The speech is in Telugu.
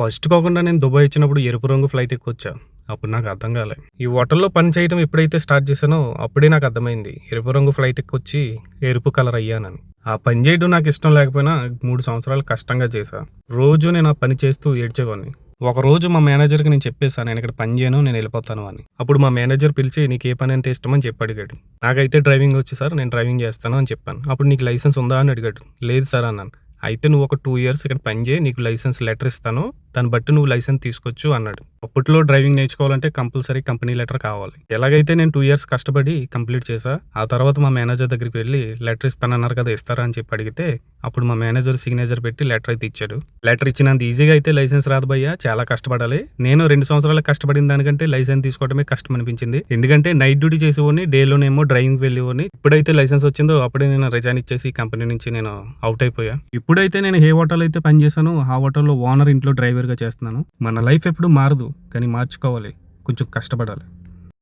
ఫస్ట్ కాకుండా నేను దుబాయ్ వచ్చినప్పుడు ఎరుపు రంగు ఫ్లైట్ ఎక్కొచ్చా. అప్పుడు నాకు అర్థం కాలే. ఈ హోటల్‌లో పని చేయడం ఎప్పుడైతే స్టార్ట్ చేశానో అప్పుడే నాకు అర్థమైంది. ఎరుపు రంగు ఫ్లైట్ ఎక్కొచ్చి ఎరుపు కలర్ అయ్యానని. ఆ పని చేయడం నాకు ఇష్టం లేకపోయినా 3 సంవత్సరాలు కష్టంగా చేశా. రోజు నేను ఆ పని చేస్తూ ఏడ్చేవాడిని. ఒకరోజు మా మేనేజర్‌కి నేను చెప్పేసా, నేను ఇక్కడ పని చేయను, నేను వెళ్ళిపోతాను అని. అప్పుడు మా మేనేజర్ పిలిచి నీకు ఏ పని అంటే ఇష్టం అని చెప్పి అడిగాడు. నాకైతే డ్రైవింగ్ వచ్చు సార్, నేను డ్రైవింగ్ చేస్తాను అని చెప్పాను. అప్పుడు నీకు లైసెన్స్ ఉందా అని అడిగాడు. లేదు సార్ అన్నాను. అయితే నువ్వు ఒక 2 ఇయర్స్ ఇక్కడ పని చేయి, నీకు లైసెన్స్ లెటర్ ఇస్తాను, దాన్ని బట్టి నువ్వు లైసెన్స్ తీసుకోవచ్చు అన్నాడు. అప్పట్లో డ్రైవింగ్ నేర్చుకోవాలంటే కంపల్సరీ కంపెనీ లెటర్ కావాలి. ఎలాగైతే నేను 2 ఇయర్స్ కష్టపడి కంప్లీట్ చేశా. ఆ తర్వాత మా మేనేజర్ దగ్గరికి వెళ్ళి లెటర్ ఇస్తానన్నారు కదా, ఇస్తారా అని చెప్పి అడిగితే అప్పుడు మా మేనేజర్ సిగ్నేచర్ పెట్టి లెటర్ అయితే ఇచ్చాడు. లెటర్ ఇచ్చినంత ఈజీగా అయితే లైసెన్స్ రాదు భయ్యా, చాలా కష్టపడాలి. నేను 2 సంవత్సరాలు కష్టపడిన దానికంటే లైసెన్స్ తీసుకోవడమే కష్టం అనిపించింది. ఎందుకంటే నైట్ డ్యూటీ చేసేవాడిని, డేలోనేమో డ్రైవింగ్ వెళ్ళేవాడిని. ఇప్పుడైతే లైసెన్స్ వచ్చిందో అప్పుడే నేను రిజైన్ ఇచ్చేసి కంపెనీ నుంచి నేను అవుట్ అయిపోయా. ఇప్పుడైతే నేను ఏ హోటల్ అయితే పని చేశానో ఆ హోటల్లో ఓనర్ ఇంట్లో డ్రైవర్గా చేస్తున్నాను. మన లైఫ్ ఎప్పుడు మారదు, కానీ మార్చుకోవాలి, కొంచెం కష్టపడాలి.